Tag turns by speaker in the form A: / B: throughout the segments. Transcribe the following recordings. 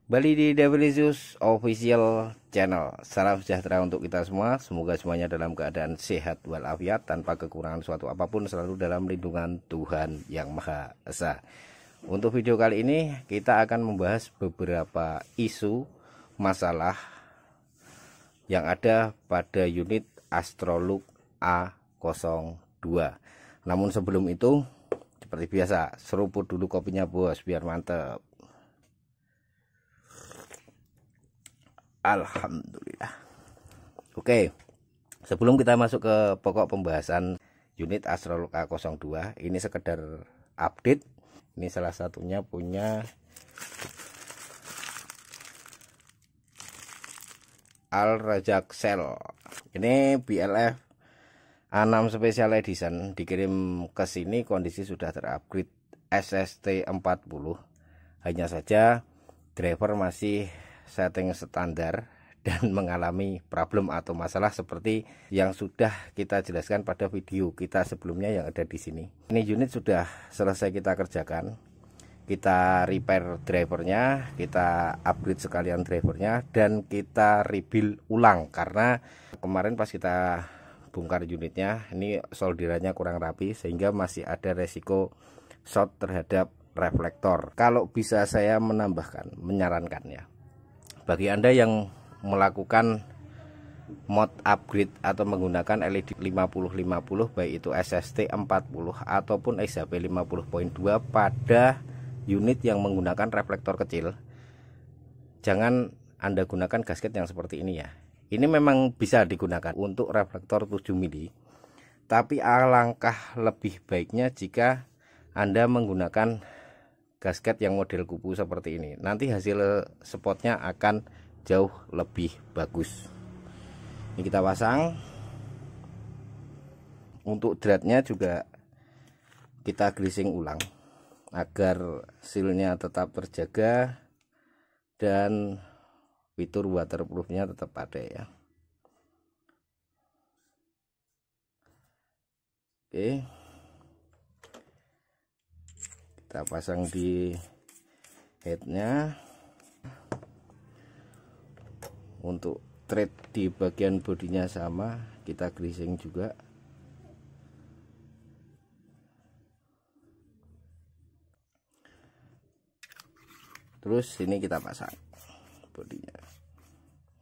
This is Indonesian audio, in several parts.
A: Kembali di Devilisius Official Channel. Salam sejahtera untuk kita semua. Semoga semuanya dalam keadaan sehat walafiat, tanpa kekurangan suatu apapun, selalu dalam lindungan Tuhan Yang Maha Esa. Untuk video kali ini kita akan membahas beberapa isu masalah yang ada pada unit Astrolux A02. Namun sebelum itu, seperti biasa, seruput dulu kopinya bos biar mantep. Alhamdulillah. Oke, sebelum kita masuk ke pokok pembahasan unit Astrolux A02, ini sekedar update. Ini salah satunya punya Al Rajak Cell. Ini BLF A6 Special Edition, dikirim ke sini kondisi sudah terupgrade SST 40. Hanya saja driver masih setting standar dan mengalami problem atau masalah seperti yang sudah kita jelaskan pada video kita sebelumnya yang ada di sini. Ini unit sudah selesai kita kerjakan. Kita repair drivernya, kita upgrade sekalian drivernya, dan kita rebuild ulang karena kemarin pas kita bongkar unitnya, ini solderannya kurang rapi sehingga masih ada resiko short terhadap reflektor. Kalau bisa saya menyarankannya, bagi Anda yang melakukan mod upgrade atau menggunakan LED 5050 baik itu SST 40 ataupun XHP 50.2 pada unit yang menggunakan reflektor kecil, jangan Anda gunakan gasket yang seperti ini ya. Ini memang bisa digunakan untuk reflektor 7 mili, tapi alangkah lebih baiknya jika Anda menggunakan gasket yang model kupu seperti ini. Nanti hasil spotnya akan jauh lebih bagus. Ini kita pasang. Untuk dratnya juga kita greasing ulang agar sealnya tetap terjaga dan fitur waterproofnya tetap ada ya. Oke, kita pasang di headnya. Untuk thread di bagian bodinya sama, kita greasing juga. Terus ini kita pasang bodinya.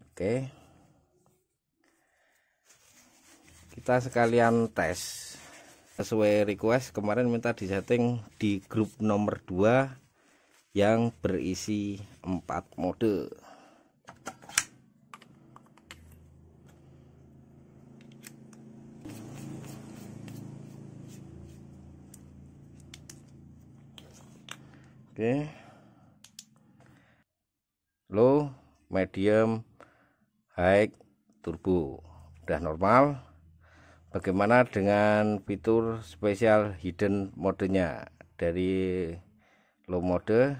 A: Oke, kita sekalian tes sesuai request kemarin, minta disetting di grup nomor 2 yang berisi 4 mode. Oke, low, medium, high, turbo udah normal. Bagaimana dengan fitur spesial hidden modenya? Dari low mode,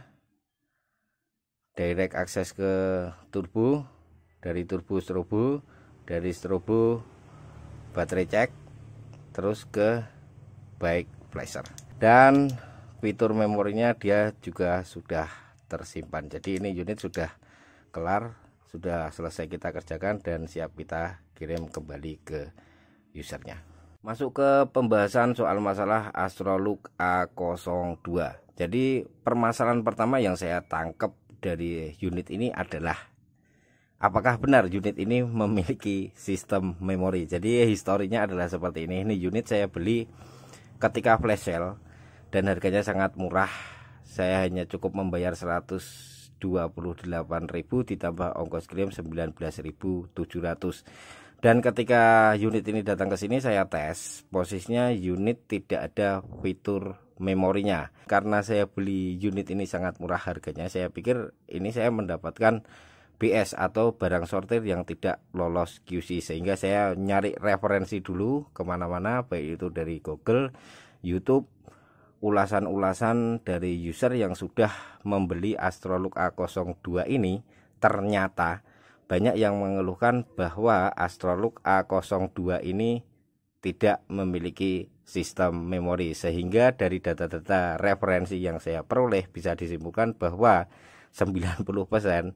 A: direct akses ke turbo, dari turbo strobo, dari strobo baterai cek, terus ke bike flasher, dan fitur memorinya dia juga sudah tersimpan. Jadi ini unit sudah kelar, sudah selesai kita kerjakan dan siap kita kirim kembali ke usernya. Masuk ke pembahasan soal masalah Astrolux A02. Jadi permasalahan pertama yang saya tangkap dari unit ini adalah apakah benar unit ini memiliki sistem memori. Jadi historinya adalah seperti ini. Ini unit saya beli ketika flash sale dan harganya sangat murah. Saya hanya cukup membayar 128.000 ditambah ongkos kirim 19.700. Dan ketika unit ini datang ke sini saya tes, posisinya unit tidak ada fitur memorinya. Karena saya beli unit ini sangat murah harganya, saya pikir ini saya mendapatkan BS atau barang sortir yang tidak lolos QC, sehingga saya nyari referensi dulu kemana-mana, baik itu dari Google, YouTube, ulasan-ulasan dari user yang sudah membeli Astrolux A02 ini. Ternyata banyak yang mengeluhkan bahwa Astrolux A02 ini tidak memiliki sistem memori, sehingga dari data-data referensi yang saya peroleh bisa disimpulkan bahwa 90%.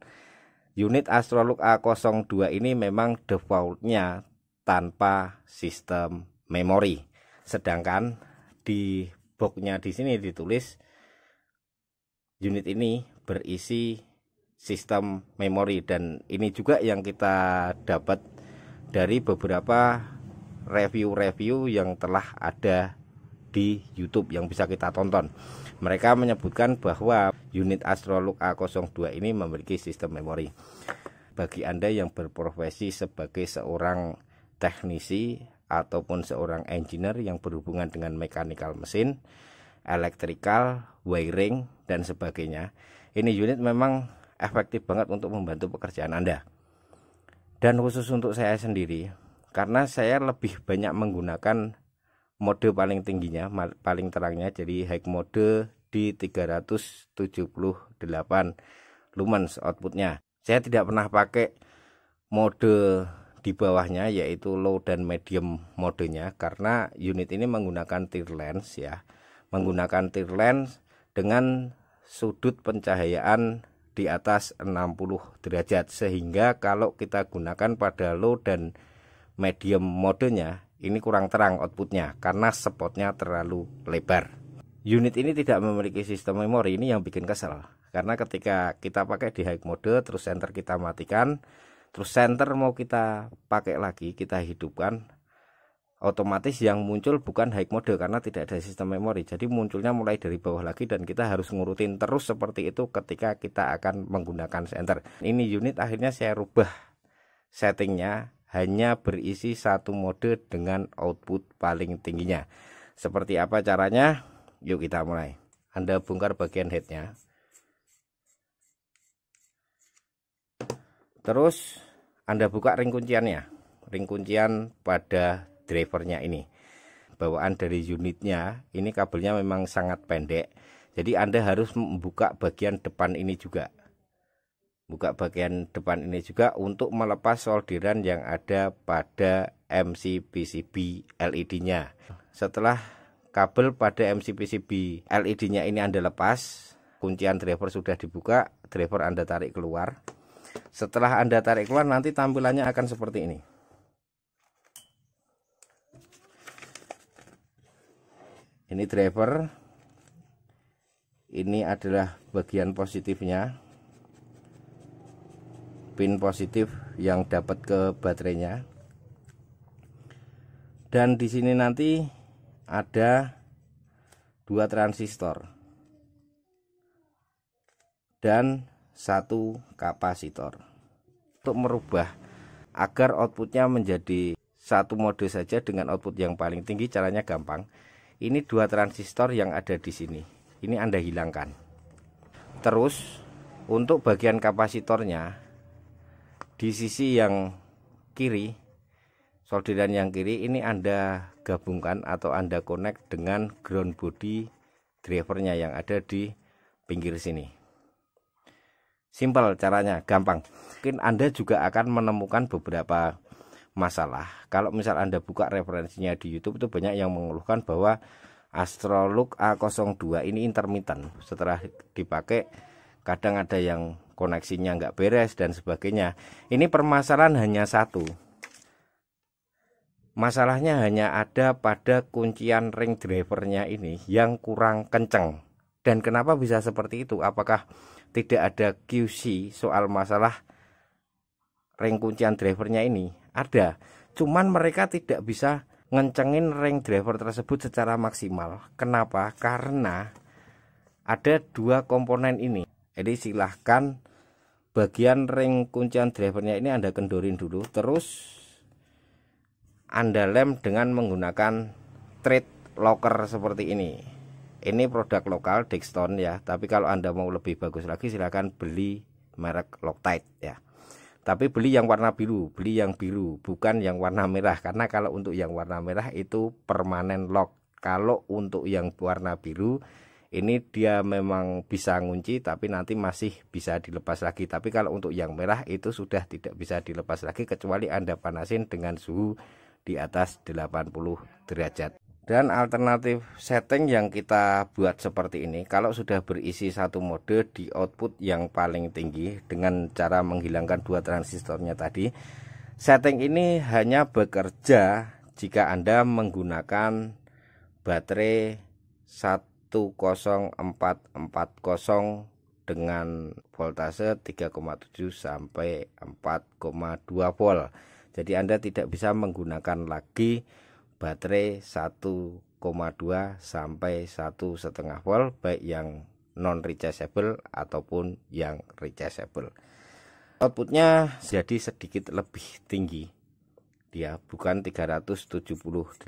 A: Unit Astrolux A02 ini memang defaultnya tanpa sistem memori. Sedangkan di boxnya di sini ditulis unit ini berisi sistem memori, dan ini juga yang kita dapat dari beberapa review-review yang telah ada di YouTube yang bisa kita tonton. Mereka menyebutkan bahwa unit Astrolux A02 ini memiliki sistem memori. Bagi Anda yang berprofesi sebagai seorang teknisi ataupun seorang engineer yang berhubungan dengan mechanical mesin, electrical, wiring, dan sebagainya, ini unit memang efektif banget untuk membantu pekerjaan Anda. Dan khusus untuk saya sendiri, karena saya lebih banyak menggunakan mode paling tingginya, paling terangnya, jadi high mode di 378 lumens outputnya. Saya tidak pernah pakai mode di bawahnya, yaitu low dan medium modenya, karena unit ini menggunakan tear lens ya, menggunakan tear lens dengan sudut pencahayaan di atas 60 derajat, sehingga kalau kita gunakan pada low dan medium modenya ini kurang terang outputnya karena spotnya terlalu lebar. Unit ini tidak memiliki sistem memori, ini yang bikin kesel, karena ketika kita pakai di high mode terus senter kita matikan, terus senter mau kita pakai lagi, kita hidupkan, otomatis yang muncul bukan high mode karena tidak ada sistem memori. Jadi munculnya mulai dari bawah lagi dan kita harus ngurutin terus seperti itu ketika kita akan menggunakan senter. Ini unit akhirnya saya rubah settingnya, hanya berisi satu mode dengan output paling tingginya. Seperti apa caranya? Yuk kita mulai. Anda bongkar bagian headnya, terus Anda buka ring kunciannya, ring kuncian pada drivernya ini. Bawaan dari unitnya ini kabelnya memang sangat pendek, jadi Anda harus membuka bagian depan ini juga. Buka bagian depan ini juga untuk melepas solderan yang ada pada MCPCB LED-nya. Setelah kabel pada MCPCB LED-nya ini Anda lepas, kuncian driver sudah dibuka, driver Anda tarik keluar. Setelah Anda tarik keluar, nanti tampilannya akan seperti ini. Ini driver, ini adalah bagian positifnya, pin positif yang dapat ke baterainya, dan di sini nanti ada 2 transistor dan 1 kapasitor. Untuk merubah agar outputnya menjadi satu mode saja dengan output yang paling tinggi, caranya gampang. Ini 2 transistor yang ada di sini, ini Anda hilangkan. Terus untuk bagian kapasitornya di sisi yang kiri, solderan yang kiri ini Anda gabungkan atau Anda connect dengan ground body drivernya yang ada di pinggir sini. Simpel caranya, gampang. Mungkin Anda juga akan menemukan beberapa masalah. Kalau misal Anda buka referensinya di YouTube, itu banyak yang mengeluhkan bahwa Astrolux A02 ini intermittent. Setelah dipakai kadang ada yang koneksinya nggak beres dan sebagainya. Ini permasalahan hanya satu. Masalahnya hanya ada pada kuncian ring drivernya ini yang kurang kenceng. Dan kenapa bisa seperti itu? Apakah tidak ada QC soal masalah ring kuncian drivernya ini? Ada, cuman mereka tidak bisa ngencengin ring driver tersebut secara maksimal. Kenapa? Karena ada 2 komponen ini. Jadi silahkan bagian ring kuncian drivernya ini Anda kendorin dulu, terus Anda lem dengan menggunakan thread locker seperti ini. Ini produk lokal Dexton ya, tapi kalau Anda mau lebih bagus lagi silahkan beli merek Loctite ya. Tapi beli yang warna biru, beli yang biru, bukan yang warna merah, karena kalau untuk yang warna merah itu permanen lock. Kalau untuk yang warna biru ini dia memang bisa ngunci, tapi nanti masih bisa dilepas lagi. Tapi kalau untuk yang merah itu sudah tidak bisa dilepas lagi kecuali Anda panasin dengan suhu di atas 80 derajat. Dan alternatif setting yang kita buat seperti ini, kalau sudah berisi satu mode di output yang paling tinggi dengan cara menghilangkan dua transistornya tadi, setting ini hanya bekerja jika Anda menggunakan baterai 10440 dengan voltase 3,7 sampai 4,2 volt. Jadi Anda tidak bisa menggunakan lagi baterai 1,2 sampai 1,5 volt, baik yang non rechargeable ataupun yang rechargeable. Outputnya jadi sedikit lebih tinggi, dia bukan 378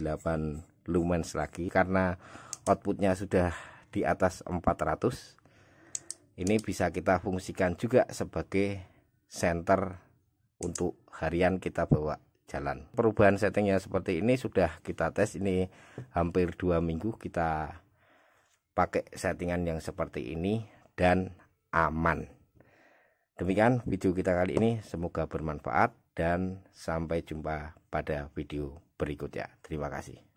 A: lumens lagi, karena outputnya sudah di atas 400. Ini bisa kita fungsikan juga sebagai senter untuk harian kita bawa jalan. Perubahan settingnya seperti ini sudah kita tes, ini hampir 2 minggu kita pakai settingan yang seperti ini dan aman. Demikian video kita kali ini, semoga bermanfaat dan sampai jumpa pada video berikutnya. Terima kasih.